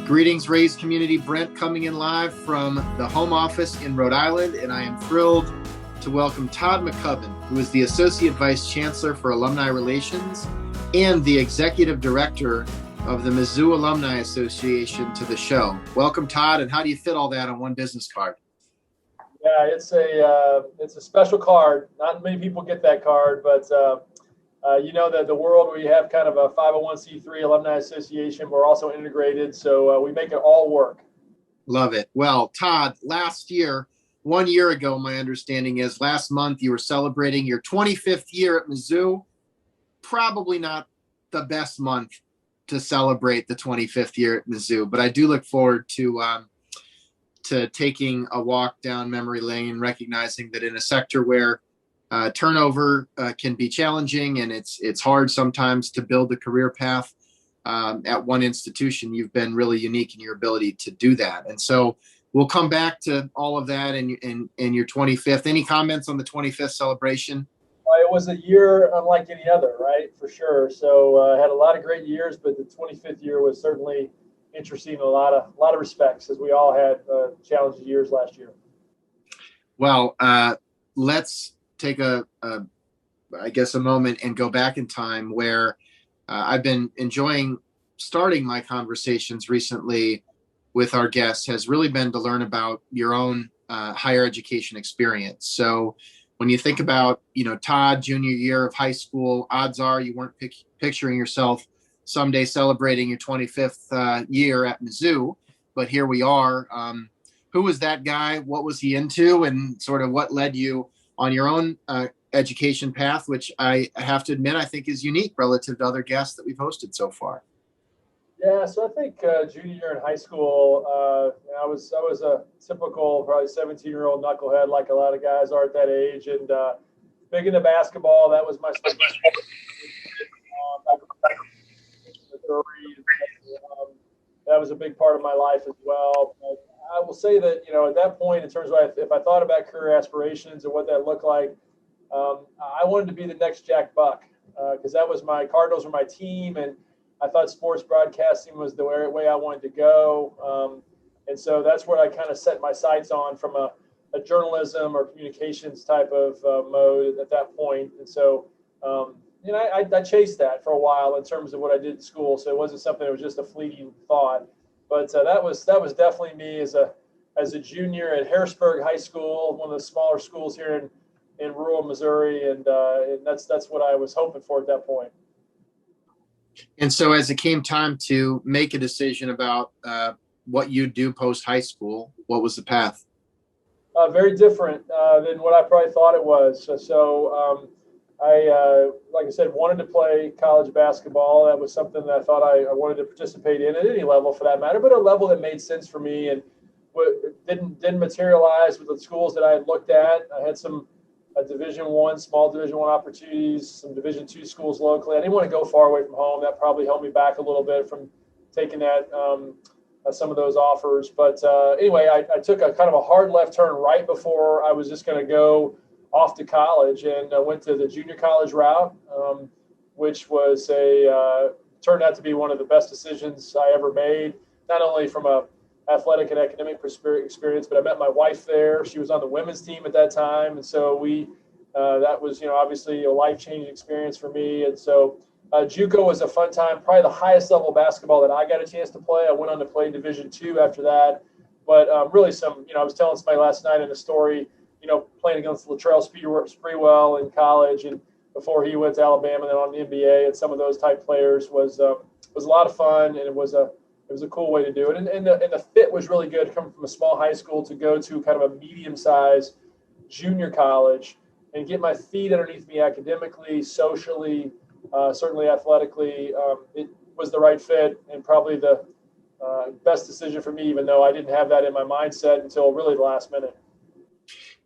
Greetings, Rays community. Brent coming in live from the home office in Rhode Island, and I am thrilled to welcome Todd McCubbin, who is the Associate Vice Chancellor for Alumni Relations and the Executive Director of the Mizzou Alumni Association, to the show. Welcome, Todd, and how do you fit all that on one business card? Yeah, it's a special card. Not many people get that card, but you know that the world where you have kind of a 501c3 alumni association, we're also integrated, so we make it all work. Love it. Well, Todd, last year, 1 year ago, my understanding is last month you were celebrating your 25th year at Mizzou. Probably not the best month to celebrate the 25th year at Mizzou, but I do look forward to taking a walk down memory lane, recognizing that in a sector where turnover can be challenging and it's hard sometimes to build a career path at one institution, you've been really unique in your ability to do that. And so we'll come back to all of that in your 25th. Any comments on the 25th celebration? It was a year unlike any other, right? For sure. So I had a lot of great years, but the 25th year was certainly interesting in a lot of respects, as we all had challenging years last year. Well, let's take a moment and go back in time where I've been enjoying starting my conversations recently with our guests has really been to learn about your own higher education experience. So when you think about, Todd, junior year of high school, odds are you weren't picturing yourself someday celebrating your 25th year at Mizzou, but here we are. Who was that guy? What was he into? And sort of what led you on your own education path, which I have to admit, I think is unique relative to other guests that we've hosted so far. Yeah, so I think junior year in high school, I was a typical, probably 17-year-old knucklehead, like a lot of guys are at that age, and big into basketball. That was my sport. That was a big part of my life as well. But I will say that, at that point, in terms of if I thought about career aspirations and what that looked like, I wanted to be the next Jack Buck because that was Cardinals were my team, and I thought sports broadcasting was the way I wanted to go. And so that's what I kind of set my sights on from a journalism or communications type of mode at that point. And so, I chased that for a while in terms of what I did in school. So it wasn't something that was just a fleeting thought. But that was definitely me as a junior at Harrisburg High School, one of the smaller schools here in rural Missouri, and that's what I was hoping for at that point. And so as it came time to make a decision about what you do post high school, what was the path? Very different than what I probably thought it was. So I, like I said, wanted to play college basketball. That was something that I thought I wanted to participate in at any level for that matter, but a level that made sense for me and didn't materialize with the schools that I had looked at. I had some small Division I opportunities, some Division II schools locally. I didn't want to go far away from home. That probably held me back a little bit from taking that some of those offers. But anyway, I took a kind of a hard left turn right before I was just going to go off to college, and went to the junior college route, which was turned out to be one of the best decisions I ever made, not only from a athletic and academic experience, but I met my wife there. She was on the women's team at that time. And so that was, obviously a life-changing experience for me. And so JUCO was a fun time, probably the highest level of basketball that I got a chance to play. I went on to play Division II after that. But really I was telling somebody last night in a story, playing against Latrell Sprewell in college, and before he went to Alabama and then on the NBA, and some of those type players was a lot of fun, and it was a cool way to do it. And the fit was really good, coming from a small high school to go to kind of a medium-sized junior college and get my feet underneath me academically, socially, certainly athletically. It was the right fit and probably the best decision for me, even though I didn't have that in my mindset until really the last minute.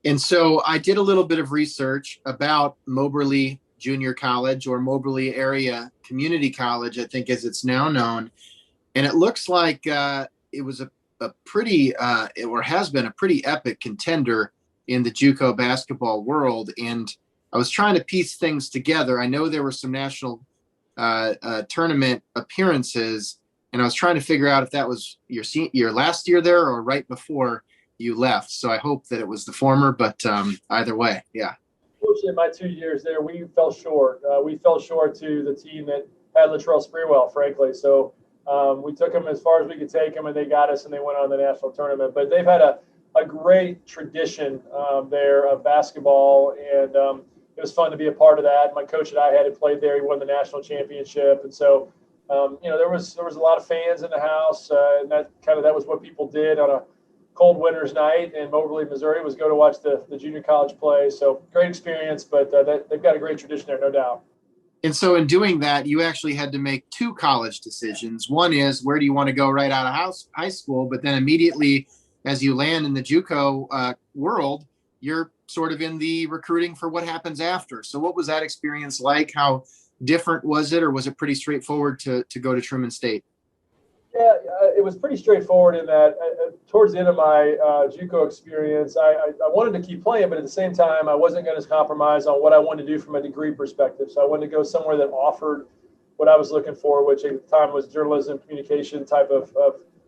And so I did a little bit of research about Moberly Junior College, or Moberly Area Community College, I think as it's now known. And it looks like it was a pretty, or has been a pretty epic contender in the JUCO basketball world. And I was trying to piece things together. I know there were some national tournament appearances, And I was trying to figure out if that was your last year there or right before you left. So I hope that it was the former, but either way, yeah. Fortunately, my 2 years there, we fell short. We fell short to the team that had Latrell Sprewell, frankly. So we took them as far as we could take them, and they got us, and they went on the national tournament. But they've had a great tradition there of basketball, and it was fun to be a part of that. My coach that I had played there. He won the national championship, and so there was a lot of fans in the house, and that was what people did on a cold winter's night in Moberly, Missouri, was go to watch the junior college play. So great experience, but they've got a great tradition there, no doubt. And so in doing that, you actually had to make two college decisions. One is, where do you want to go right out of high school? But then immediately as you land in the JUCO world, you're sort of in the recruiting for what happens after. So what was that experience like? How different was it, or was it pretty straightforward to go to Truman State? Yeah, it was pretty straightforward in that towards the end of my JUCO experience, I wanted to keep playing, but at the same time, I wasn't going to compromise on what I wanted to do from a degree perspective. So I wanted to go somewhere that offered what I was looking for, which at the time was journalism, communication type of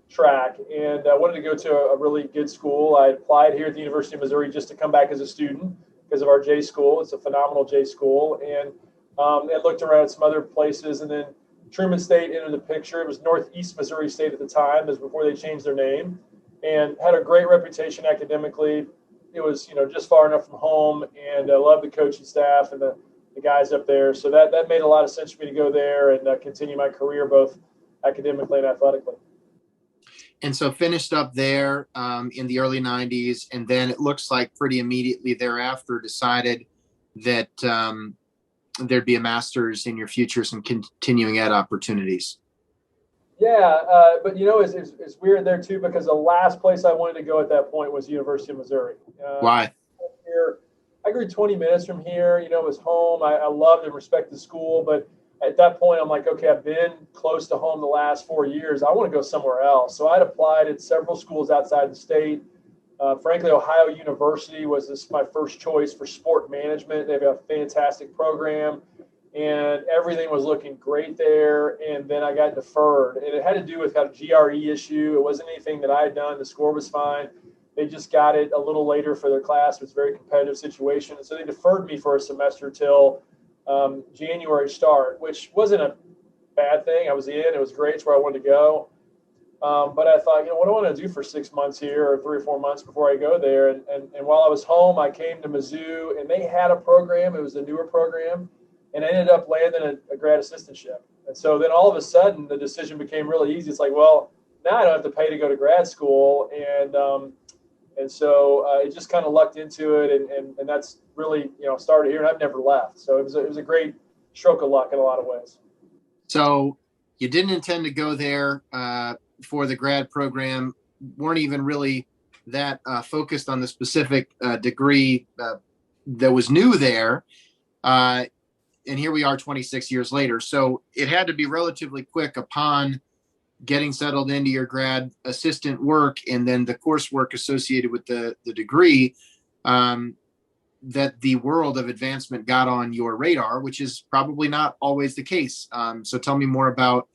track. And I wanted to go to a really good school. I applied here at the University of Missouri just to come back as a student because of our J school. It's a phenomenal J school. And I looked around at some other places, and then Truman State entered the picture. It was Northeast Missouri State at the time. This was before they changed their name, and had a great reputation academically. It was, just far enough from home, and I loved the coaching staff and the guys up there. So that made a lot of sense for me to go there and continue my career both academically and athletically. And so finished up there in the early 90s, and then it looks like pretty immediately thereafter decided that there'd be a master's in your future, some continuing ed opportunities. Yeah, but it's weird there too, because the last place I wanted to go at that point was the University of Missouri. Why? I grew 20 minutes from here. It was home. I loved and respect the school, but at that point, I'm like, okay, I've been close to home the last 4 years. I want to go somewhere else. So I'd applied at several schools outside the state. Frankly, Ohio University was my first choice for sport management. They've got a fantastic program, and everything was looking great there. And then I got deferred, and it had to do with kind of GRE issue. It wasn't anything that I had done. The score was fine. They just got it a little later for their class. It was a very competitive situation. And so they deferred me for a semester till January start, which wasn't a bad thing. I was in. It was great. It's where I wanted to go. But I thought, what do I want to do for 6 months here, or 3 or 4 months before I go there? And while I was home, I came to Mizzou, and they had a program. It was a newer program, and I ended up landing a grad assistantship. And so then all of a sudden, the decision became really easy. It's like, well, now I don't have to pay to go to grad school, and so it just kind of lucked into it, and that's really started here, and I've never left. So it was a great stroke of luck in a lot of ways. So you didn't intend to go there for the grad program, weren't even really that focused on the specific degree that was new there. And here we are 26 years later. So it had to be relatively quick upon getting settled into your grad assistant work and then the coursework associated with the degree, that the world of advancement got on your radar, which is probably not always the case. So tell me more about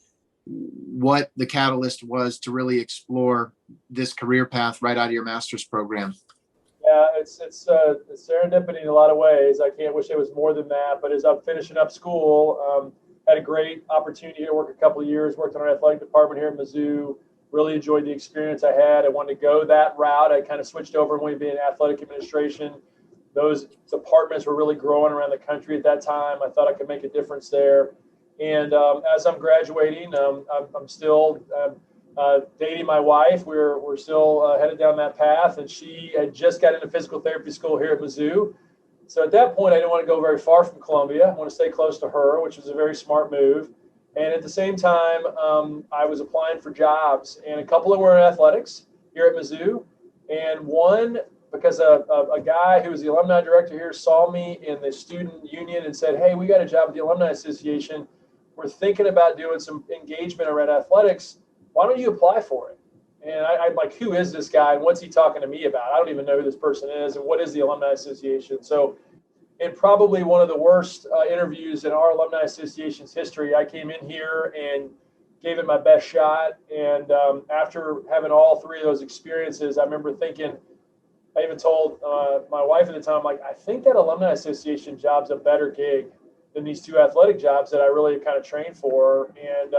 what the catalyst was to really explore this career path right out of your master's program. Yeah, it's serendipity in a lot of ways. I can't wish it was more than that. But as I'm finishing up school, had a great opportunity to work a couple of years, worked on our athletic department here at Mizzou, really enjoyed the experience I had. I wanted to go that route. I kind of switched over and wanted to be in athletic administration. Those departments were really growing around the country at that time. I thought I could make a difference there. And as I'm graduating, I'm still dating my wife. We're still headed down that path, and she had just got into physical therapy school here at Mizzou. So at that point, I didn't want to go very far from Columbia. I want to stay close to her, which was a very smart move. And at the same time, I was applying for jobs, and a couple of them were in athletics here at Mizzou, and one because a guy who was the alumni director here saw me in the student union and said, "Hey, we got a job at the Alumni Association. We're thinking about doing some engagement around athletics. Why don't you apply for it?" And I'm like, who is this guy and what's he talking to me about? I don't even know who this person is, and what is the Alumni Association? So in probably one of the worst interviews in our Alumni Association's history, I came in here and gave it my best shot. And after having all three of those experiences, I remember thinking, I even told my wife at the time, like, I think that Alumni Association job's a better gig than these two athletic jobs that I really kind of trained for. And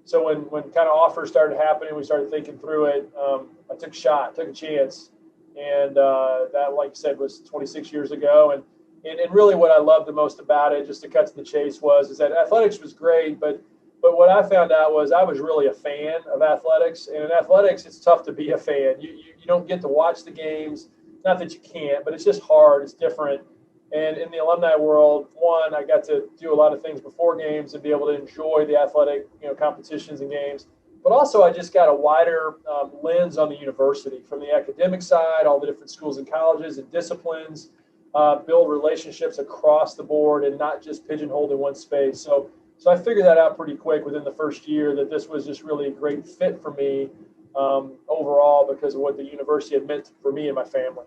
so when kind of offers started happening, we started thinking through it. I took a shot, took a chance. And that, like you said, was 26 years ago. And really what I loved the most about it, just to cut to the chase, is that athletics was great, but what I found out was I was really a fan of athletics. And in athletics, it's tough to be a fan. You don't get to watch the games. Not that you can't, but it's just hard. It's different. And in the alumni world, one, I got to do a lot of things before games and be able to enjoy the athletic, competitions and games. But also, I just got a wider lens on the university, from the academic side, all the different schools and colleges and disciplines, build relationships across the board and not just pigeonholed in one space. So I figured that out pretty quick within the first year, that this was just really a great fit for me overall, because of what the university had meant for me and my family.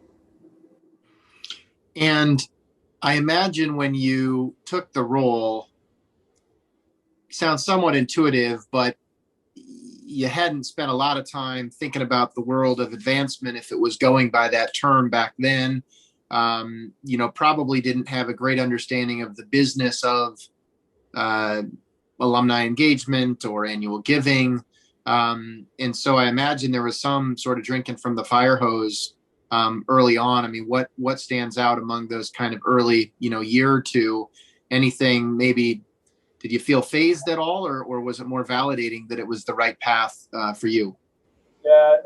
And I imagine when you took the role, sounds somewhat intuitive, but you hadn't spent a lot of time thinking about the world of advancement, if it was going by that term back then. Probably didn't have a great understanding of the business of alumni engagement or annual giving. And so I imagine there was some sort of drinking from the fire hose early on. I mean, what stands out among those kind of early, year or two? Anything maybe? Did you feel phased at all, or was it more validating that it was the right path for you? Yeah,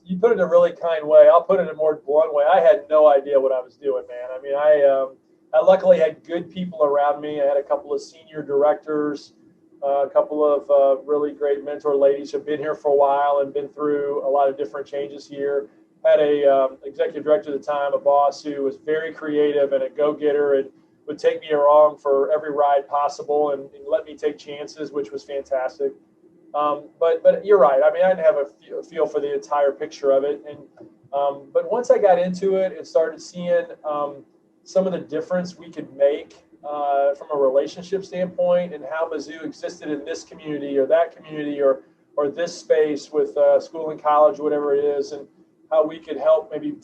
you put it in a really kind way. I'll put it in a more blunt way. I had no idea what I was doing, man. I mean, I luckily had good people around me. I had a couple of senior directors, a couple of really great mentor ladies who've been here for a while and been through a lot of different changes here. Had a executive director at the time, a boss who was very creative and a go-getter, and would take me along for every ride possible and let me take chances, which was fantastic. But you're right. I mean, I didn't have a feel for the entire picture of it. But once I got into it and started seeing some of the difference we could make from a relationship standpoint, and how Mizzou existed in this community or that community or this space with school and college, whatever it is, and how we could help maybe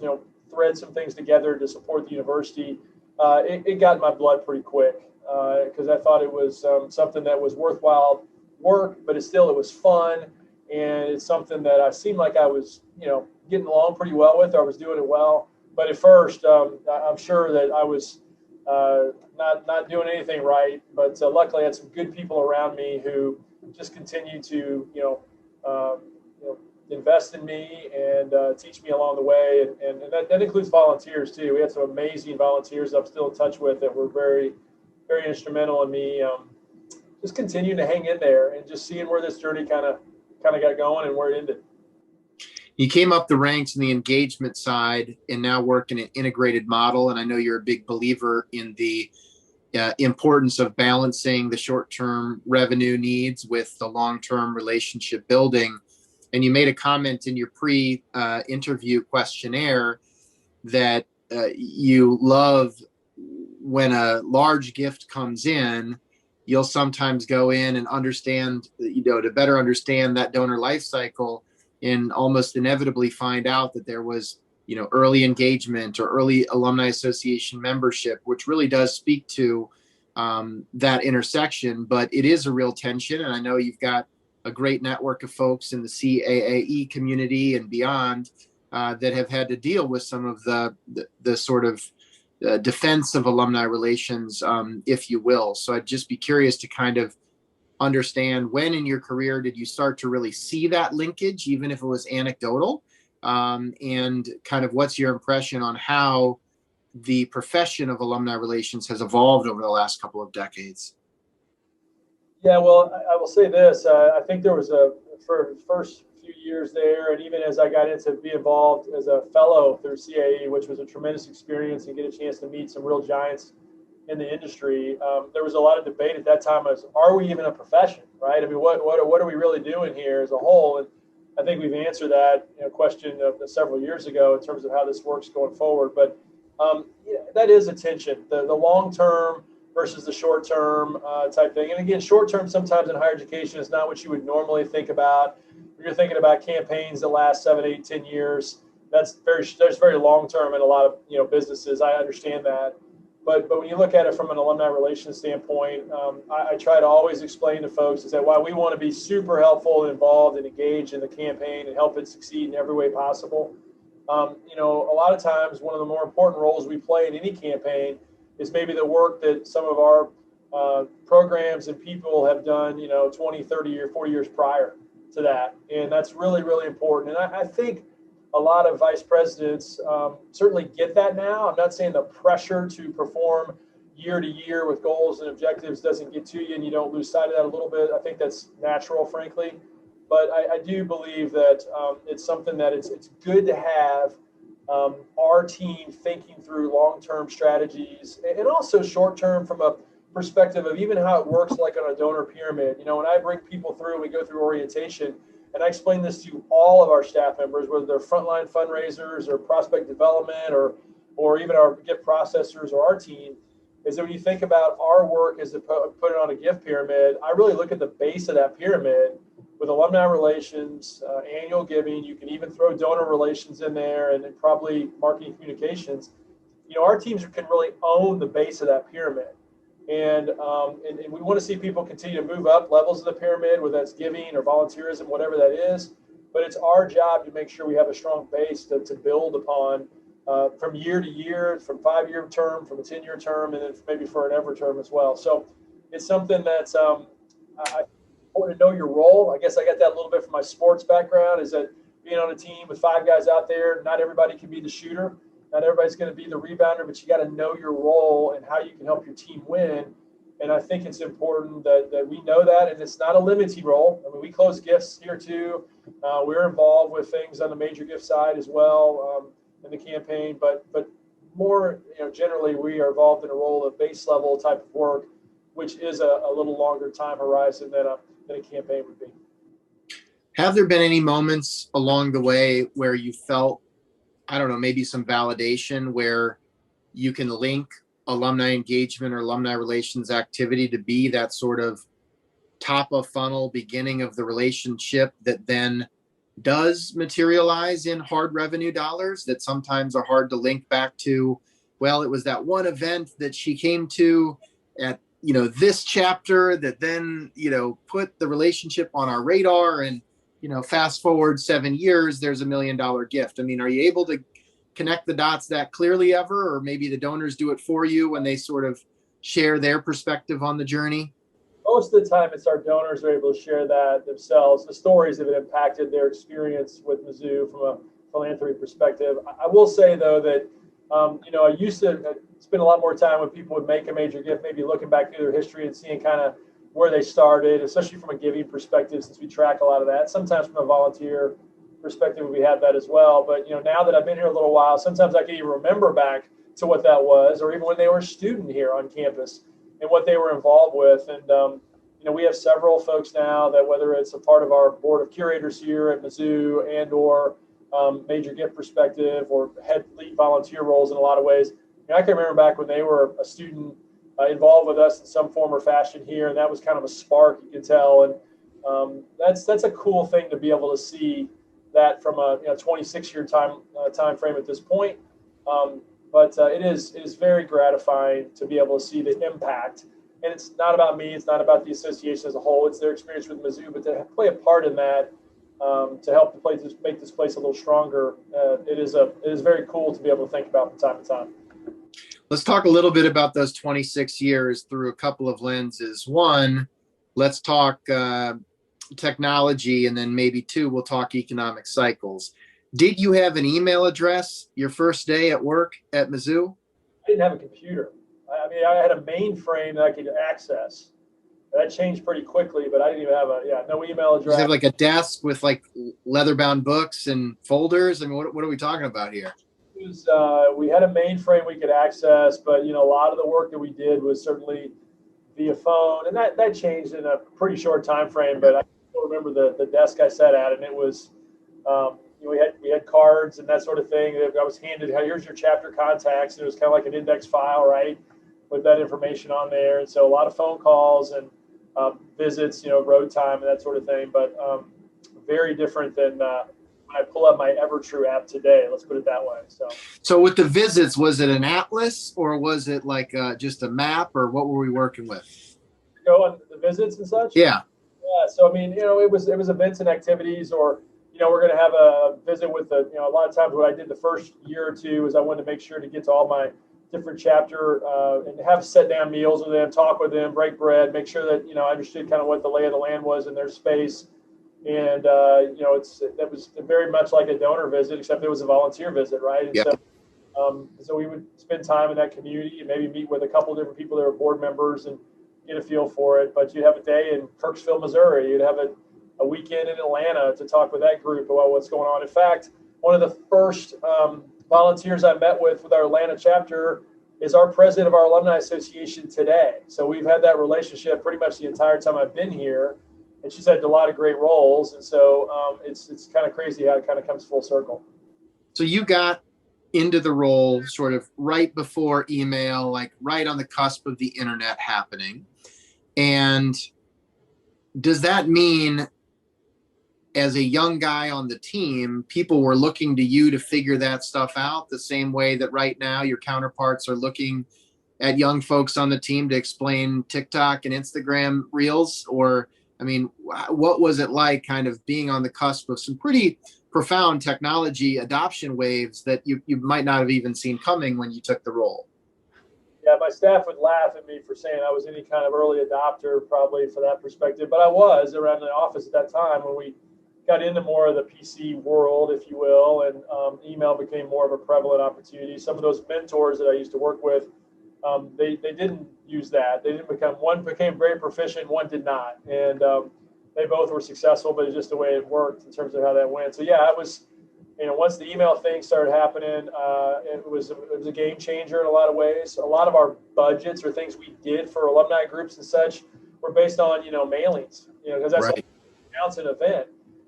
thread some things together to support the university, it got in my blood pretty quick, because I thought it was something that was worthwhile work, but it was fun, and it's something that I seemed like I was getting along pretty well with, or I was doing it well. But at first, I'm sure that I was not doing anything right. But luckily, I had some good people around me who just continued to invest in me and teach me along the way, and that includes volunteers too. We had some amazing volunteers I'm still in touch with that were very, very instrumental in me just continuing to hang in there and just seeing where this journey kind of got going and where it ended. You came up the ranks in the engagement side and now work in an integrated model. And I know you're a big believer in the importance of balancing the short-term revenue needs with the long-term relationship building. And you made a comment in your pre-interview questionnaire that you love when a large gift comes in, you'll sometimes go in and understand, to better understand that donor life cycle, and almost inevitably find out that there was, early engagement or early Alumni Association membership, which really does speak to that intersection. But it is a real tension. And I know you've got a great network of folks in the CAAE community and beyond that have had to deal with some of the sort of defense of alumni relations, if you will. So I'd just be curious to kind of understand, when in your career did you start to really see that linkage, even if it was anecdotal, and kind of what's your impression on how the profession of alumni relations has evolved over the last couple of decades? Yeah, well, I will say this. I think there was for the first few years there, and even as I got into be involved as a fellow through CAE, which was a tremendous experience, and get a chance to meet some real giants in the industry, there was a lot of debate at that time as, are we even a profession, right? I mean, what are we really doing here as a whole? And I think we've answered that question several years ago in terms of how this works going forward. But that is a tension. The long-term versus the short-term type thing. And again, short-term sometimes in higher education is not what you would normally think about. You're thinking about campaigns that last 7, 8, 10 years. That's very long-term in a lot of businesses. I understand that. But when you look at it from an alumni relations standpoint, I try to always explain to folks is that while we want to be super helpful and involved and engaged in the campaign and help it succeed in every way possible, a lot of times one of the more important roles we play in any campaign is maybe the work that some of our programs and people have done, 20, 30 or 40 years prior to that. And that's really, really important. And I think a lot of vice presidents certainly get that now. I'm not saying the pressure to perform year to year with goals and objectives doesn't get to you and you don't lose sight of that a little bit. I think that's natural, frankly. But I do believe that it's something that it's good to have our team thinking through long-term strategies and also short-term from a perspective of even how it works like on a donor pyramid. When I bring people through, we go through orientation, and I explain this to all of our staff members, whether they're frontline fundraisers or prospect development or even our gift processors or our team, is that when you think about our work as to put it on a gift pyramid, I really look at the base of that pyramid with alumni relations, annual giving. You can even throw donor relations in there and then probably marketing communications. Our teams can really own the base of that pyramid. And we want to see people continue to move up levels of the pyramid, whether that's giving or volunteerism, whatever that is. But it's our job to make sure we have a strong base to build upon from year to year, from 5-year term, from a 10-year term, and then maybe for an ever term as well. So it's something that's I want to know your role. I guess I got that a little bit from my sports background, is that being on a team with 5 guys out there, not everybody can be the shooter. Not everybody's going to be the rebounder, but you got to know your role and how you can help your team win. And I think it's important that we know that, and it's not a limited role. I mean, we close gifts here too. We're involved with things on the major gift side as well in the campaign, but more, generally we are involved in a role of base level type of work, which is a little longer time horizon than a campaign would be. Have there been any moments along the way where you felt, I don't know, maybe some validation where you can link alumni engagement or alumni relations activity to be that sort of top of funnel beginning of the relationship that then does materialize in hard revenue dollars that sometimes are hard to link back to? Well, it was that one event that she came to at, this chapter that then, put the relationship on our radar, and fast forward 7 years, there's $1 million gift. I mean, are you able to connect the dots that clearly ever, or maybe the donors do it for you when they sort of share their perspective on the journey? Most of the time, it's our donors who are able to share that themselves, the stories that have impacted their experience with Mizzou from a philanthropy perspective. I will say, though, that, I used to spend a lot more time when people would make a major gift, maybe looking back through their history and seeing kind of where they started, especially from a giving perspective, since we track a lot of that. Sometimes from a volunteer perspective, we have that as well. But, now that I've been here a little while, sometimes I can even remember back to what that was, or even when they were a student here on campus and what they were involved with. And, we have several folks now that, whether it's a part of our board of curators here at Mizzou and or major gift perspective or head lead volunteer roles in a lot of ways. I can remember back when they were a student involved with us in some form or fashion here, and that was kind of a spark, you can tell. And that's a cool thing to be able to see that from a 26-year time frame at this point. But it is very gratifying to be able to see the impact. And it's not about me. It's not about the association as a whole. It's their experience with Mizzou, but to play a part in that, to help make this place a little stronger. It is very cool to be able to think about from time to time. Let's talk a little bit about those 26 years through a couple of lenses. One, let's talk technology, and then maybe 2, we'll talk economic cycles. Did you have an email address your first day at work at Mizzou? I didn't have a computer. I mean, I had a mainframe that I could access. That changed pretty quickly, but I didn't even have no email address. You have like a desk with like leather-bound books and folders? I mean, what are we talking about here? We had a mainframe we could access, but a lot of the work that we did was certainly via phone, and that changed in a pretty short time frame. But I still remember the desk I sat at, and it was we had cards and that sort of thing. I was handed, here's your chapter contacts, and it was kind of like an index file, right? with that information on there. And so a lot of phone calls and visits, road time and that sort of thing. But very different than when I pull up my EverTrue app today. Let's put it that way. So with the visits, was it an atlas or was it like just a map, or what were we working with? Go on the visits and such. Yeah. Yeah. So I mean, it was events and activities, or we're going to have a visit with a lot of times what I did the first year or two is I wanted to make sure to get to all my different chapter and have sit down meals with them, talk with them, break bread, make sure that I understood kind of what the lay of the land was in their space. And that was very much like a donor visit, except it was a volunteer visit, right? And yep. So we would spend time in that community and maybe meet with a couple of different people that were board members and get a feel for it. But you'd have a day in Kirksville, Missouri. You'd have a weekend in Atlanta to talk with that group about what's going on. In fact, one of the first volunteers I met with our Atlanta chapter is our president of our Alumni Association today. So we've had that relationship pretty much the entire time I've been here. And she's had a lot of great roles. And so it's kind of crazy how it kind of comes full circle. So you got into the role sort of right before email, like right on the cusp of the internet happening. And does that mean as a young guy on the team, people were looking to you to figure that stuff out the same way that right now your counterparts are looking at young folks on the team to explain TikTok and Instagram reels? Or, I mean, what was it like kind of being on the cusp of some pretty profound technology adoption waves that you might not have even seen coming when you took the role? Yeah, my staff would laugh at me for saying I was any kind of early adopter, probably for that perspective, but I was around the office at that time when we got into more of the PC world, if you will, and email became more of a prevalent opportunity. Some of those mentors that I used to work with, they didn't use that. They didn't one became very proficient, one did not. And they both were successful, but it's just the way it worked in terms of how that went. So yeah, it was, once the email thing started happening, it was a game changer in a lot of ways. A lot of our budgets or things we did for alumni groups and such were based on, mailings, because that's right. Announce an event.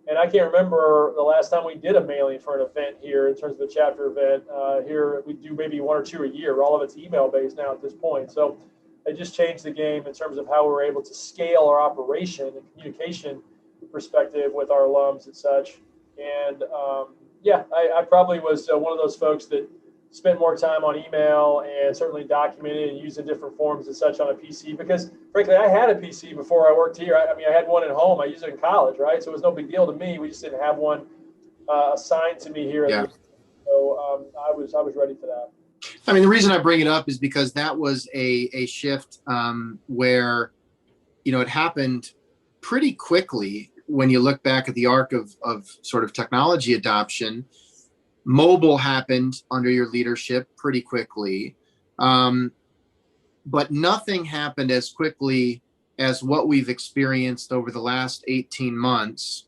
And I can't remember the last time we did a mailing for an event here in terms of a chapter event. Here we do maybe one or two a year. All of it's email based now at this point. So it just changed the game in terms of how we're able to scale our operation and communication perspective with our alums and such. And I probably was one of those folks that spent more time on email and certainly documented and using different forms and such on a PC, because frankly, I had a PC before I worked here. I had one at home. I used it in college, right? So it was no big deal to me. We just didn't have one assigned to me here. Yeah. So I was ready for that. I mean, the reason I bring it up is because that was a shift where, it happened pretty quickly when you look back at the arc of sort of technology adoption. Mobile happened under your leadership pretty quickly, but nothing happened as quickly as what we've experienced over the last 18 months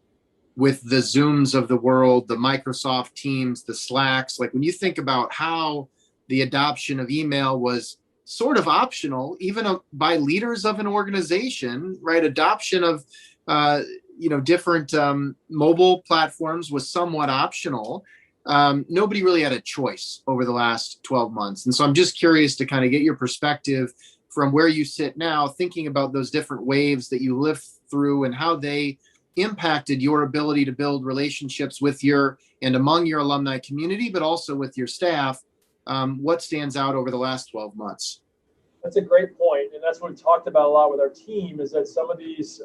with the Zooms of the world, the Microsoft Teams, the Slacks. Like when you think about how the adoption of email was sort of optional, even by leaders of an organization, right? Adoption of, different mobile platforms was somewhat optional. Nobody really had a choice over the last 12 months. And so I'm just curious to kind of get your perspective from where you sit now, thinking about those different waves that you lived through and how they impacted your ability to build relationships with and among your alumni community, but also with your staff. What stands out over the last 12 months? That's a great point. And that's what we talked about a lot with our team, is that some of these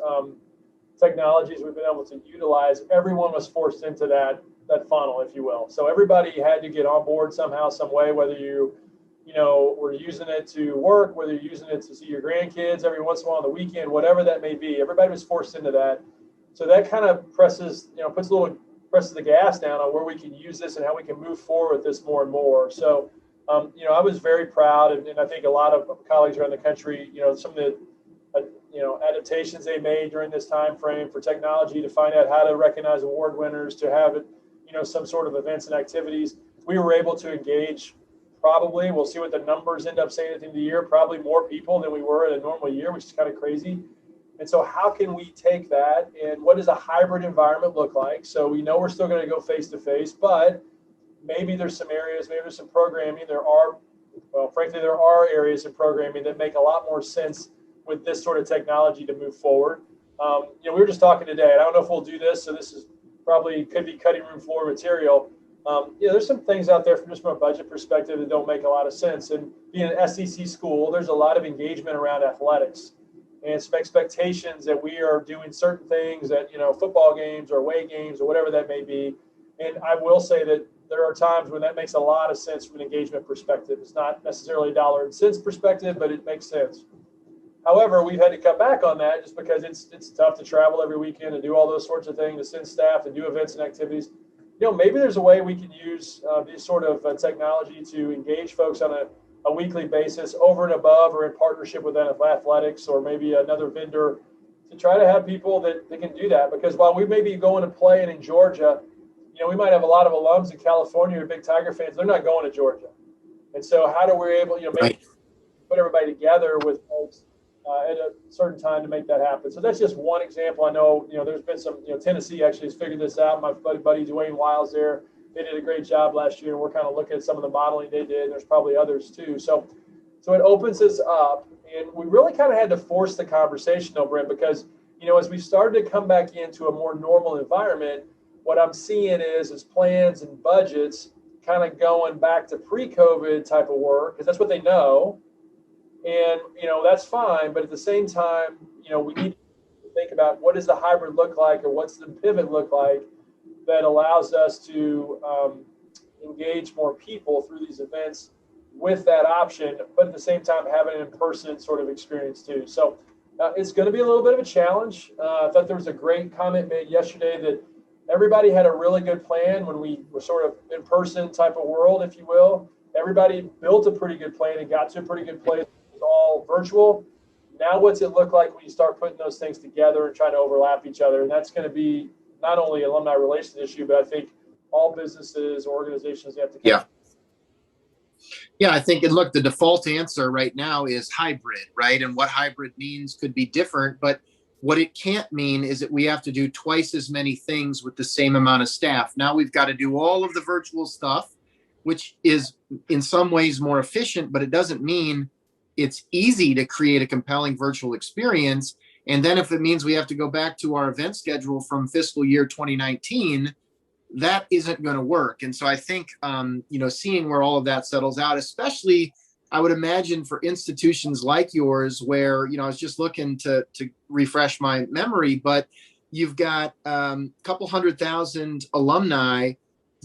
technologies we've been able to utilize, everyone was forced into that funnel, if you will. So everybody had to get on board somehow, some way, whether you were using it to work, whether you're using it to see your grandkids every once in a while on the weekend, whatever that may be, everybody was forced into that. So that kind of presses the gas down on where we can use this and how we can move forward with this more and more. So, I was very proud, and I think a lot of colleagues around the country, some of the adaptations they made during this time frame for technology to find out how to recognize award winners, to have it, some sort of events and activities. We were able to engage probably, we'll see what the numbers end up saying at the end of the year, probably more people than we were in a normal year, which is kind of crazy. And so how can we take that, and what does a hybrid environment look like? So we know we're still going to go face to face, but maybe there's some areas, maybe there's some programming. There are well, frankly, there are areas of programming that make a lot more sense with this sort of technology to move forward. We were just talking today, and I don't know if we'll do this, so this is probably could be cutting room floor material. There's some things out there from just from a budget perspective that don't make a lot of sense. And being an SEC school, there's a lot of engagement around athletics and some expectations that we are doing certain things at, football games or away games or whatever that may be. And I will say that there are times when that makes a lot of sense from an engagement perspective. It's not necessarily a dollar and cents perspective, but it makes sense. However, we've had to cut back on that just because it's tough to travel every weekend and do all those sorts of things, to send staff and do events and activities. Maybe there's a way we can use this sort of technology to engage folks on a weekly basis over and above or in partnership with athletics or maybe another vendor to try to have people that can do that. Because while we may be going to play in Georgia, we might have a lot of alums in California who are big Tiger fans. They're not going to Georgia. And so how do we able, maybe put everybody together with folks at a certain time to make that happen? So that's just one example. I know, there's been some, Tennessee actually has figured this out. My buddy Dwayne Wiles there, they did a great job last year, and we're kind of looking at some of the modeling they did. And there's probably others too. So it opens us up, and we really kind of had to force the conversation though, Brent, because, as we started to come back into a more normal environment, what I'm seeing is plans and budgets kind of going back to pre-COVID type of work, because that's what they know. And, that's fine. But at the same time, we need to think about what does the hybrid look like, or what's the pivot look like that allows us to engage more people through these events with that option, but at the same time having an in-person sort of experience too. So it's going to be a little bit of a challenge. I thought there was a great comment made yesterday that everybody had a really good plan when we were sort of in-person type of world, if you will. Everybody built a pretty good plan and got to a pretty good place. It was all virtual. Now what's it look like when you start putting those things together and trying to overlap each other? And that's going to be not only an alumni relations issue, but I think all businesses, organizations have to Yeah, I think, and look, the default answer right now is hybrid, right? And what hybrid means could be different, but what it can't mean is that we have to do twice as many things with the same amount of staff. Now we've got to do all of the virtual stuff, which is in some ways more efficient, but it doesn't mean it's easy to create a compelling virtual experience. And then if it means we have to go back to our event schedule from fiscal year 2019, that isn't going to work. And so I think, seeing where all of that settles out, especially I would imagine for institutions like yours where, I was just looking to refresh my memory, but you've got a couple 100,000 alumni,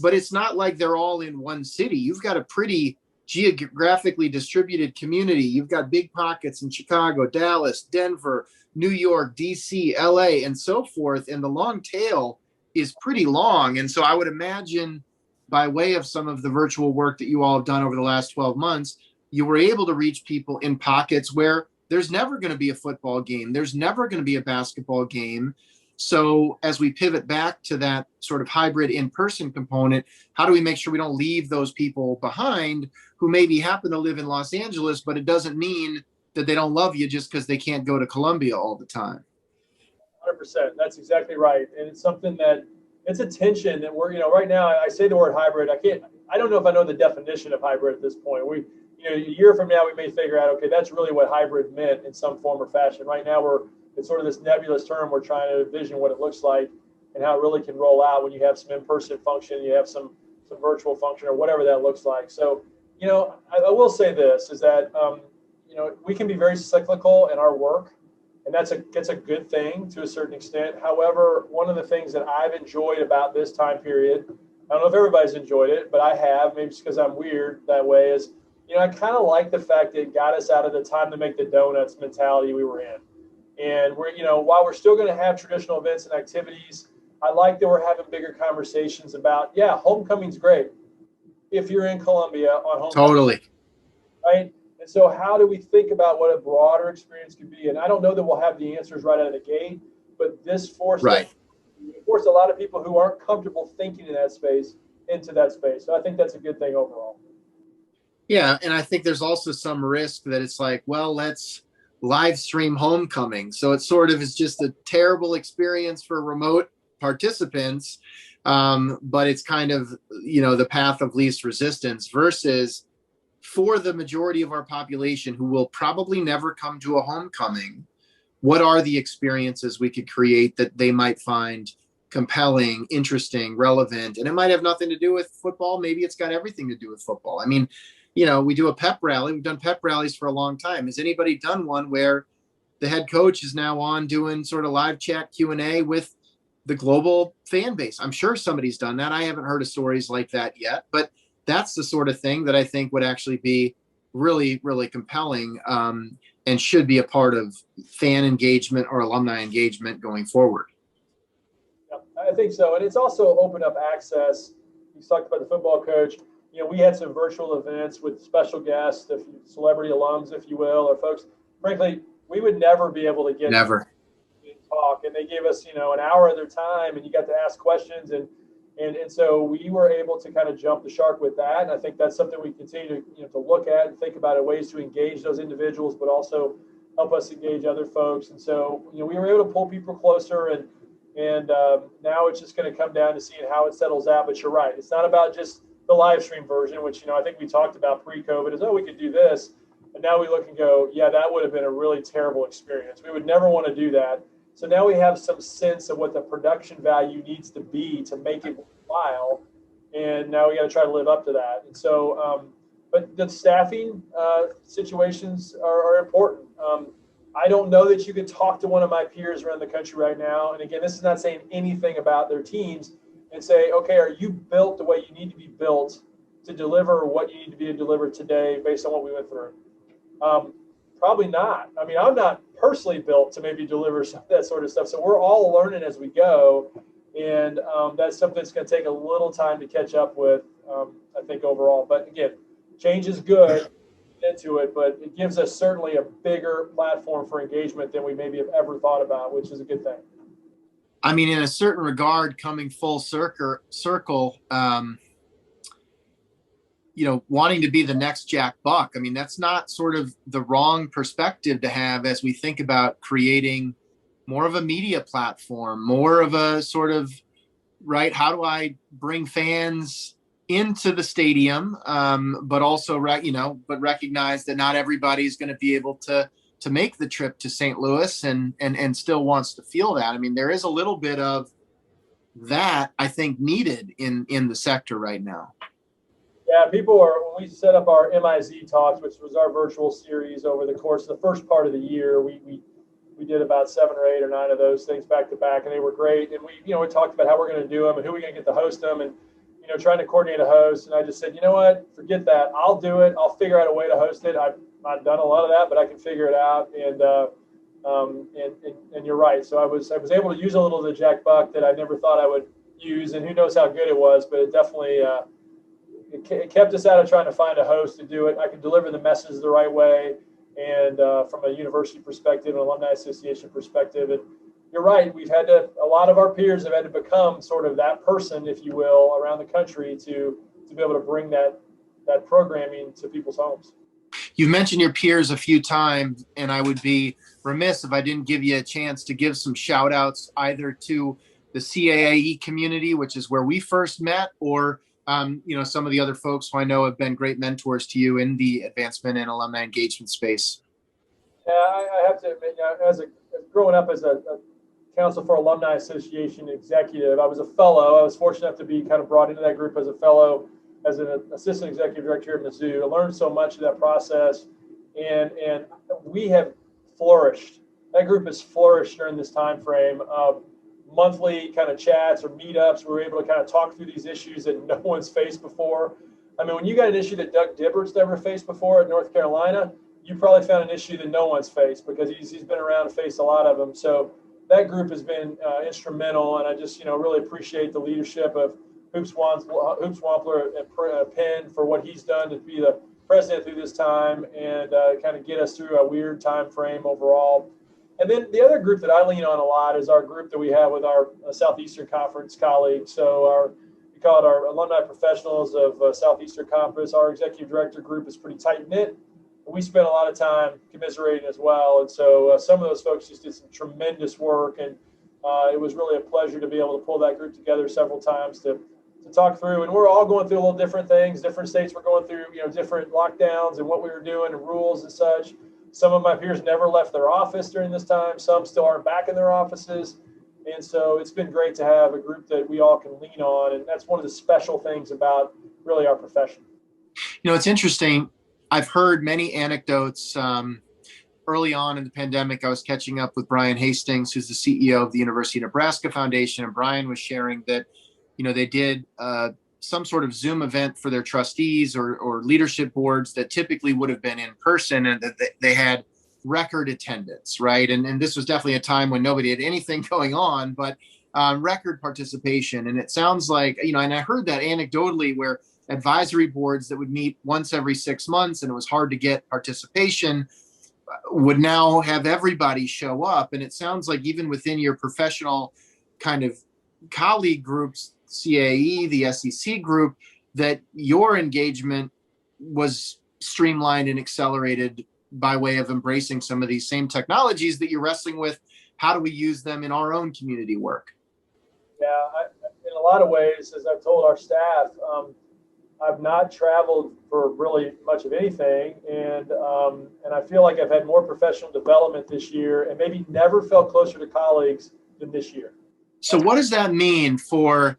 but it's not like they're all in one city. You've got a pretty geographically distributed community. You've got big pockets in Chicago, Dallas, Denver, New York, DC, LA, and so forth. And the long tail is pretty long. And so I would imagine by way of some of the virtual work that you all have done over the last 12 months, you were able to reach people in pockets where there's never going to be a football game. There's never going to be a basketball game. So as we pivot back to that sort of hybrid in-person component, how do we make sure we don't leave those people behind who maybe happen to live in Los Angeles, but it doesn't mean that they don't love you just because they can't go to Columbia all the time? 100%. That's exactly right. And it's something that it's a tension that we're, right now I say the word hybrid. I don't know if I know the definition of hybrid at this point. A year from now, we may figure out, okay, that's really what hybrid meant in some form or fashion. Right now, it's sort of this nebulous term. We're trying to envision what it looks like and how it really can roll out when you have some in-person function, you have some virtual function or whatever that looks like. So, I will say this is that, we can be very cyclical in our work, and that's a good thing to a certain extent. However, one of the things that I've enjoyed about this time period, I don't know if everybody's enjoyed it, but I have, maybe it's because I'm weird that way, is, I kind of like the fact that it got us out of the time to make the donuts mentality we were in. And while we're still going to have traditional events and activities, I like that we're having bigger conversations about, homecoming's great if you're in Columbia on homecoming. Totally. Right? And so how do we think about what a broader experience could be? And I don't know that we'll have the answers right out of the gate, but this forced a lot of people who aren't comfortable thinking in that space into that space. So I think that's a good thing overall. Yeah. And I think there's also some risk that it's like, well, let's live stream homecoming. So it sort of is just a terrible experience for remote participants. But it's kind of, the path of least resistance versus for the majority of our population who will probably never come to a homecoming, what are the experiences we could create that they might find compelling, interesting, relevant? And it might have nothing to do with football. Maybe it's got everything to do with football. I mean, we do a pep rally. We've done pep rallies for a long time. Has anybody done one where the head coach is now on doing sort of live chat Q&A with the global fan base? I'm sure somebody's done that. I haven't heard of stories like that yet, but that's the sort of thing that I think would actually be really, really compelling, and should be a part of fan engagement or alumni engagement going forward. Yeah, I think so. And it's also opened up access. You talked about the football coach. We had some virtual events with special guests, celebrity alums, if you will, or folks. Frankly, we would never be able to get Never. talk, and they gave us an hour of their time, and you got to ask questions, and so we were able to kind of jump the shark with that. And I think that's something we continue to look at and think about ways to engage those individuals, but also help us engage other folks. And so we were able to pull people closer, and now it's just going to come down to seeing how it settles out. But you're right, it's not about just the live stream version, which I think we talked about pre-COVID is, we could do this. And now we look and go, yeah, that would have been a really terrible experience. We would never want to do that. So now we have some sense of what the production value needs to be to make it worthwhile. And now we got to try to live up to that. And so, but the staffing situations are important. I don't know that you can talk to one of my peers around the country right now. And again, this is not saying anything about their teams, and say, okay, are you built the way you need to be built to deliver what you need to be delivered today based on what we went through? Probably not. I mean, I'm not personally built to maybe deliver that sort of stuff. So we're all learning as we go. And that's something that's going to take a little time to catch up with, I think, overall. But again, change is good into it, but it gives us certainly a bigger platform for engagement than we maybe have ever thought about, which is a good thing. I mean, in a certain regard, coming full circle, wanting to be the next Jack Buck. I mean, that's not sort of the wrong perspective to have as we think about creating more of a media platform, more of a sort of, right, how do I bring fans into the stadium, but also, but recognize that not everybody's going to be able to make the trip to St. Louis and still wants to feel that. I mean, there is a little bit of that, I think, needed in the sector right now. Yeah, when we set up our MIZ talks, which was our virtual series over the course of the first part of the year, we did about 7 or 8 or 9 of those things back to back, and they were great. And we talked about how we're going to do them and who we're going to get to host them, and trying to coordinate a host. And I just said, you know what, forget that. I'll do it. I'll figure out a way to host it. I've not done a lot of that, but I can figure it out. And you're right. So I was able to use a little of the Jack Buck that I never thought I would use, and who knows how good it was, but it definitely it kept us out of trying to find a host to do it. I could deliver the message the right way, and from a university perspective, an Alumni Association perspective. And you're right, a lot of our peers have had to become sort of that person, if you will, around the country to be able to bring that programming to people's homes. You've mentioned your peers a few times, and I would be remiss if I didn't give you a chance to give some shout outs either to the CAAE community, which is where we first met, or some of the other folks who I know have been great mentors to you in the advancement and alumni engagement space. Yeah, I have to admit, growing up as a Council for Alumni Association executive, I was a fellow. I was fortunate enough to be kind of brought into that group as a fellow, as an assistant executive director at Mizzou. I learned so much of that process, and we have flourished. That group has flourished during this time frame of monthly kind of chats or meetups. We were able to kind of talk through these issues that no one's faced before. I mean, when you got an issue that Doug Dibbert's never faced before at North Carolina, you probably found an issue that no one's faced, because he's been around and faced a lot of them. So that group has been instrumental, and I just really appreciate the leadership of Hoops Wampler at Penn for what he's done to be the president through this time and kind of get us through a weird time frame overall. And then the other group that I lean on a lot is our group that we have with our Southeastern Conference colleagues. So we call it our Alumni Professionals of Southeastern Conference. Our executive director group is pretty tight-knit. We spent a lot of time commiserating as well. And so some of those folks just did some tremendous work. And it was really a pleasure to be able to pull that group together several times to talk through, and we're all going through a little different things. Different states were going through, different lockdowns and what we were doing and rules and such. Some of my peers never left their office during this time. Some still aren't back in their offices. And so it's been great to have a group that we all can lean on. And that's one of the special things about really our profession. It's interesting. I've heard many anecdotes. Early on in the pandemic, I was catching up with Brian Hastings, who's the CEO of the University of Nebraska Foundation. And Brian was sharing that, they did some sort of Zoom event for their trustees or leadership boards that typically would have been in person, and that they had record attendance, right? And this was definitely a time when nobody had anything going on, but record participation. And it sounds like, and I heard that anecdotally where advisory boards that would meet once every 6 months and it was hard to get participation would now have everybody show up. And it sounds like even within your professional kind of colleague groups, CAE, the SEC group, that your engagement was streamlined and accelerated by way of embracing some of these same technologies that you're wrestling with. How do we use them in our own community work? Yeah, in a lot of ways, as I've told our staff, I've not traveled for really much of anything, and I feel like I've had more professional development this year, and maybe never felt closer to colleagues than this year. So, what does that mean for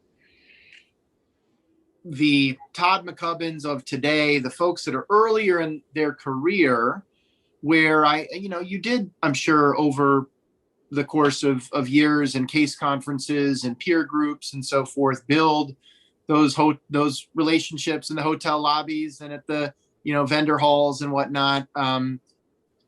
the Todd McCubbins of today, the folks that are earlier in their career, where you did, I'm sure, over the course of years and case conferences and peer groups and so forth, build those relationships in the hotel lobbies and at the vendor halls and whatnot.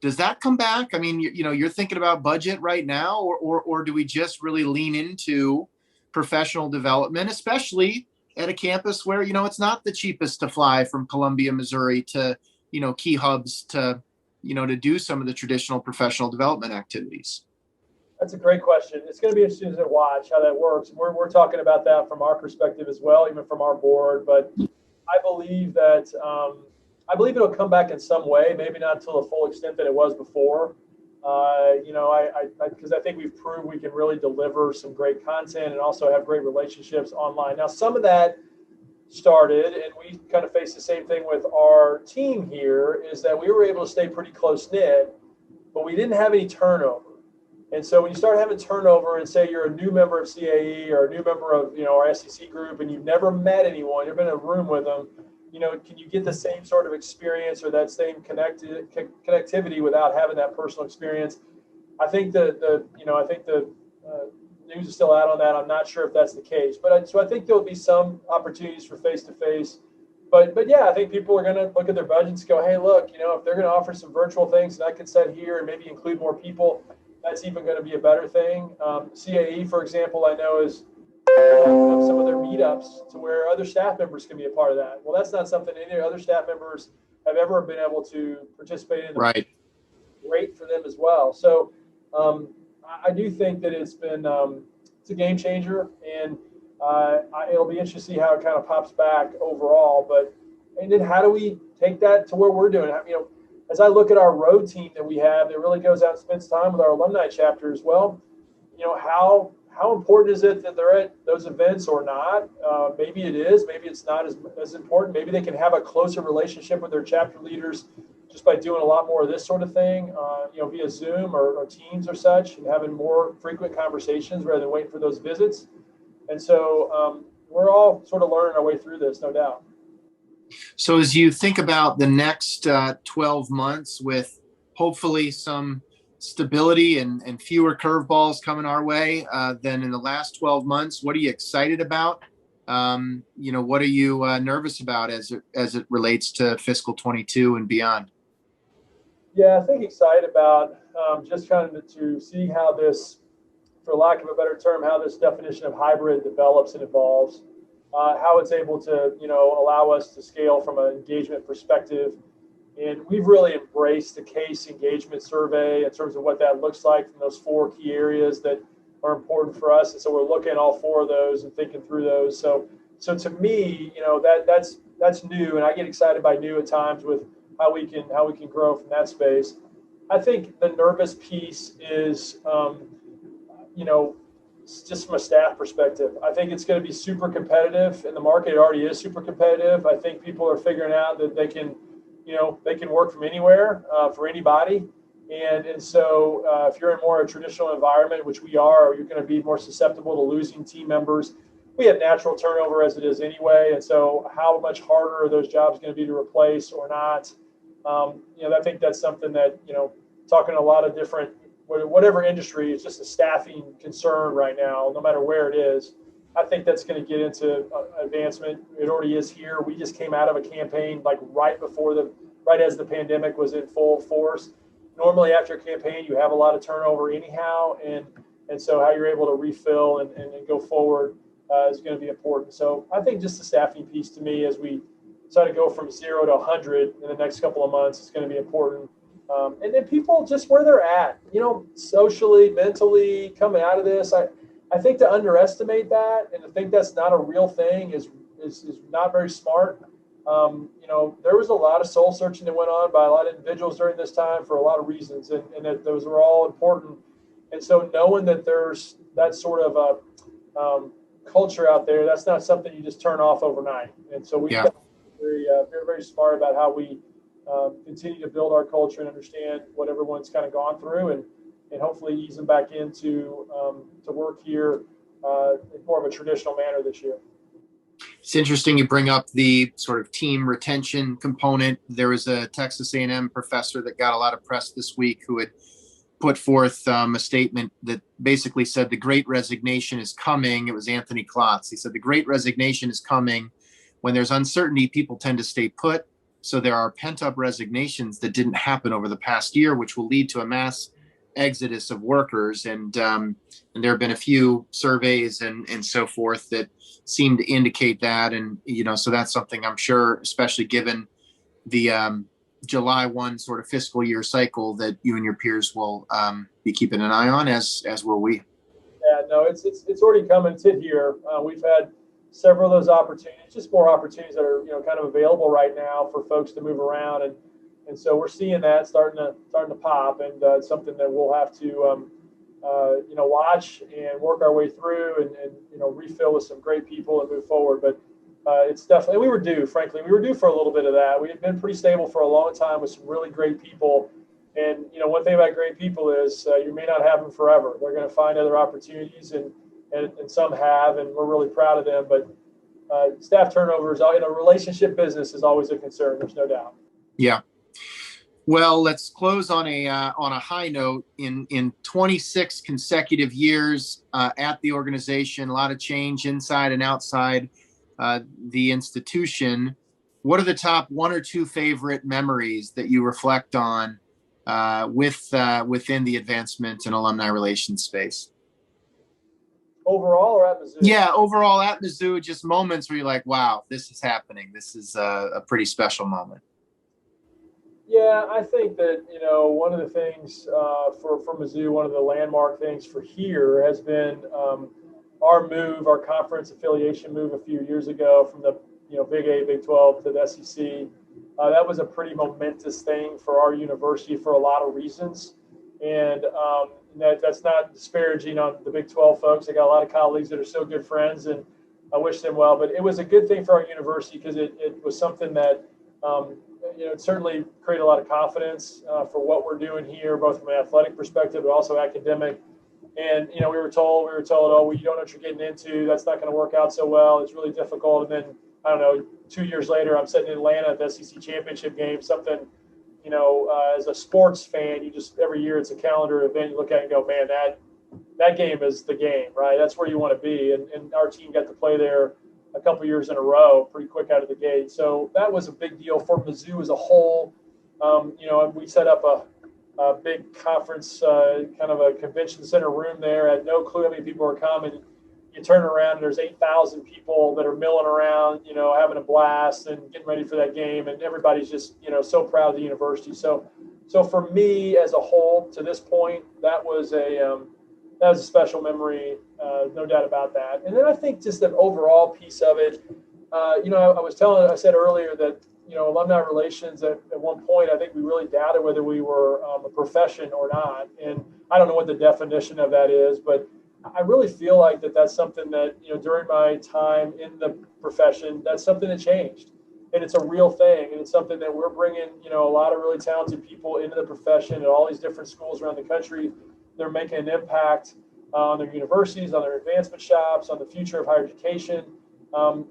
Does that come back? I mean, you're thinking about budget right now, or do we just really lean into professional development, especially at a campus where it's not the cheapest to fly from Columbia, Missouri to key hubs to do some of the traditional professional development activities? That's a great question. It's going to be interesting to watch how that works. We're talking about that from our perspective as well, even from our board. But I believe that it'll come back in some way. Maybe not to the full extent that it was before. Because I think we've proved we can really deliver some great content and also have great relationships online. Now, some of that started, and we kind of faced the same thing with our team here, is that we were able to stay pretty close knit, but we didn't have any turnover. And so when you start having turnover and say you're a new member of CAE or a new member of our SEC group and you've never met anyone, you've been in a room with them, can you get the same sort of experience or that same connectivity without having that personal experience? I think the news is still out on that. I'm not sure if that's the case, so I think there'll be some opportunities for face-to-face. But yeah, I think people are going to look at their budgets and go, hey, look, if they're going to offer some virtual things and I can sit here and maybe include more people, that's even going to be a better thing. CAE, for example, I know is some of their meetups to where other staff members can be a part of that. Well, that's not something any other staff members have ever been able to participate in. Right. Great for them as well. So I do think that it's been it's a game changer, and it'll be interesting to see how it kind of pops back overall. And then how do we take that to where we're doing? As I look at our road team that we have that really goes out and spends time with our alumni chapters, well, how important is it that they're at those events or not? Maybe it is. Maybe it's not as important. Maybe they can have a closer relationship with their chapter leaders just by doing a lot more of this sort of thing, via Zoom or Teams or such, and having more frequent conversations rather than waiting for those visits. And so we're all sort of learning our way through this, no doubt. So as you think about the next 12 months with hopefully some stability and fewer curveballs coming our way than in the last 12 months, what are you excited about? What are you nervous about as it relates to fiscal 22 and beyond? Yeah, I think excited about just kind of to see how this, for lack of a better term, how this definition of hybrid develops and evolves. How it's able to, allow us to scale from an engagement perspective. And we've really embraced the case engagement survey in terms of what that looks like from those 4 key areas that are important for us. And so we're looking at all 4 of those and thinking through those. So to me, that's new, and I get excited by new at times with how we can grow from that space. I think the nervous piece is, just from a staff perspective. I think it's going to be super competitive in the market. It already is super competitive. I think people are figuring out that they can work from anywhere for anybody. And so if you're in more a traditional environment, which we are, you're going to be more susceptible to losing team members. We have natural turnover as it is anyway. And so how much harder are those jobs going to be to replace or not? I think that's something that, talking to a lot of different, whatever industry, it's just a staffing concern right now, no matter where it is. I think that's going to get into advancement. It already is here. We just came out of a campaign like right as the pandemic was in full force. Normally after a campaign, you have a lot of turnover anyhow. And so how you're able to refill and go forward is going to be important. So I think just the staffing piece to me, as we try to go from 0 to 100 in the next couple of months, is going to be important. And then people just where they're at, socially, mentally, coming out of this. I think to underestimate that and to think that's not a real thing is not very smart. There was a lot of soul searching that went on by a lot of individuals during this time for a lot of reasons, and that those were all important. And so knowing that there's that sort of a culture out there, that's not something you just turn off overnight. And so we've got to be very, very smart about how we continue to build our culture and understand what everyone's kind of gone through, and hopefully ease them back into to work here in more of a traditional manner this year. It's interesting you bring up the sort of team retention component. There was a Texas A&M professor that got a lot of press this week who had put forth a statement that basically said the Great Resignation is coming. It was Anthony Klotz. He said the Great Resignation is coming. When there's uncertainty, people tend to stay put. So there are pent-up resignations that didn't happen over the past year, which will lead to a mass exodus of workers. And there have been a few surveys and so forth that seem to indicate that. And, so that's something I'm sure, especially given the July 1 sort of fiscal year cycle, that you and your peers will be keeping an eye on, as will we. Yeah, no, it's already coming to here. We've had several of those opportunities, just more opportunities that are kind of available right now for folks to move around, and so we're seeing that starting to pop, and it's something that we'll have to watch and work our way through, and refill with some great people and move forward. But it's definitely, we were due for a little bit of that. We had been pretty stable for a long time with some really great people, and one thing about great people is you may not have them forever. They're going to find other opportunities, and some have, and we're really proud of them. But staff turnover in a relationship business is always a concern. There's no doubt. Yeah. Well, let's close on a high note. In 26 consecutive years at the organization, a lot of change inside and outside the institution. What are the top one or two favorite memories that you reflect on within the advancement and alumni relations space? Overall or at Mizzou? Yeah, overall at Mizzou, just moments where you're like, wow, this is happening. This is a pretty special moment. Yeah, I think that, one of the things for Mizzou, one of the landmark things for here has been our conference affiliation move a few years ago from the Big 8, Big 12 to the SEC. That was a pretty momentous thing for our university for a lot of reasons. And that's not disparaging on the Big 12 folks. I got a lot of colleagues that are still good friends, and I wish them well. But it was a good thing for our university because it was something that it certainly created a lot of confidence for what we're doing here, both from an athletic perspective, but also academic. And we were told, oh, well, you don't know what you're getting into. That's not going to work out so well. It's really difficult. And then I don't know, 2 years later, I'm sitting in Atlanta at the SEC championship game. Something, as a sports fan, you just every year it's a calendar event. You look at it and go, man, that game is the game, right? That's where you want to be. And our team got to play there a couple years in a row, pretty quick out of the gate. So that was a big deal for Mizzou as a whole. We set up a big conference, kind of a convention center room there. I had no clue how many people were coming. You turn around and there's 8,000 people that are milling around, having a blast and getting ready for that game. And everybody's just, so proud of the university. So for me as a whole to this point, that was a special memory, no doubt about that. And then I think just the overall piece of it, I said earlier that, alumni relations at one point, I think we really doubted whether we were a profession or not. And I don't know what the definition of that is, but I really feel like that's something that, during my time in the profession, that's something that changed. And it's a real thing. And it's something that we're bringing, a lot of really talented people into the profession at all these different schools around the country. They're making an impact on their universities, on their advancement shops, on the future of higher education. And,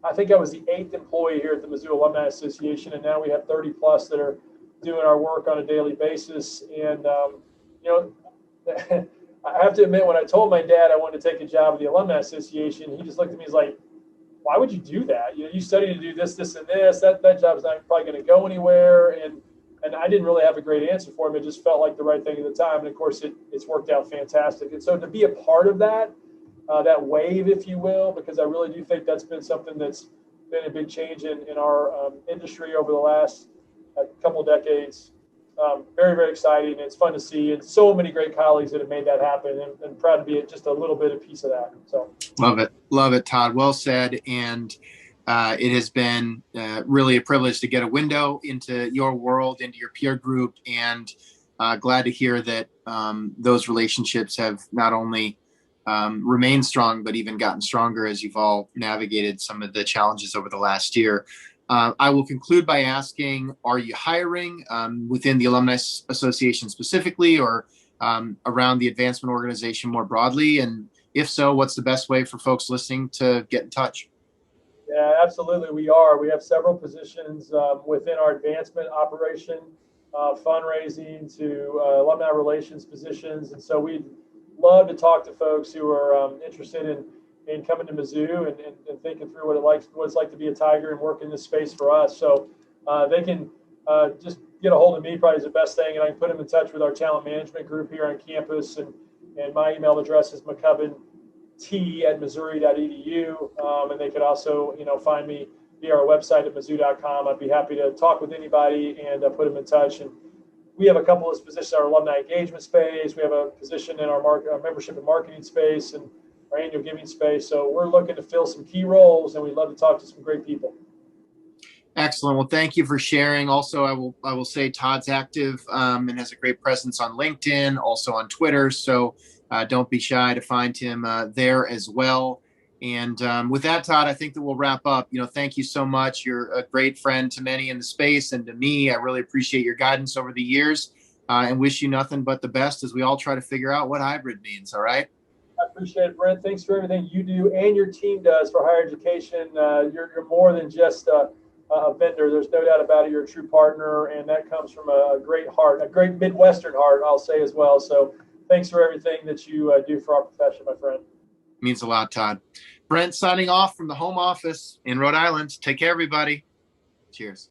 I think I was the 8th employee here at the Mizzou Alumni Association. And now we have 30 plus that are doing our work on a daily basis. And, I have to admit, when I told my dad I wanted to take a job at the Alumni Association, he just looked at me and was like, why would you do that? You study to do this, this, and this. That job's not probably going to go anywhere. And I didn't really have a great answer for him. It just felt like the right thing at the time. And of course, it's worked out fantastic. And so to be a part of that wave, if you will, because I really do think that's been something that's been a big change in our industry over the last couple of decades. Very, very exciting. It's fun to see, and so many great colleagues that have made that happen, and proud to be just a little bit of piece of that. So love it, Todd. Well said. And it has been really a privilege to get a window into your world, into your peer group, and glad to hear that those relationships have not only remained strong, but even gotten stronger as you've all navigated some of the challenges over the last year. I will conclude by asking, are you hiring within the Alumni Association specifically, or around the advancement organization more broadly? And if so, what's the best way for folks listening to get in touch? Yeah, absolutely. We are. We have several positions within our advancement operation, fundraising to alumni relations positions. And so we'd love to talk to folks who are interested in coming to Mizzou and thinking through what it's like to be a Tiger and work in this space for us. So they can just get a hold of me, probably is the best thing, and I can put them in touch with our talent management group here on campus. And my email address is mccubbint@missouri.edu. And they could also, find me via our website at mizzou.com. I'd be happy to talk with anybody and put them in touch. And we have a couple of positions in our alumni engagement space. We have a position in our membership and marketing space, and our annual giving space. So we're looking to fill some key roles, and we'd love to talk to some great people. Excellent. Well, thank you for sharing. Also, I will say Todd's active and has a great presence on LinkedIn, also on Twitter. So don't be shy to find him there as well. And with that, Todd, I think that we'll wrap up. Thank you so much. You're a great friend to many in the space, and to me. I really appreciate your guidance over the years and wish you nothing but the best as we all try to figure out what hybrid means. All right. I appreciate it, Brent. Thanks for everything you do and your team does for higher education. You're more than just a vendor. There's no doubt about it. You're a true partner, and that comes from a great heart, a great Midwestern heart, I'll say as well. So thanks for everything that you do for our profession, my friend. Means a lot, Todd. Brent signing off from the home office in Rhode Island. Take care, everybody. Cheers.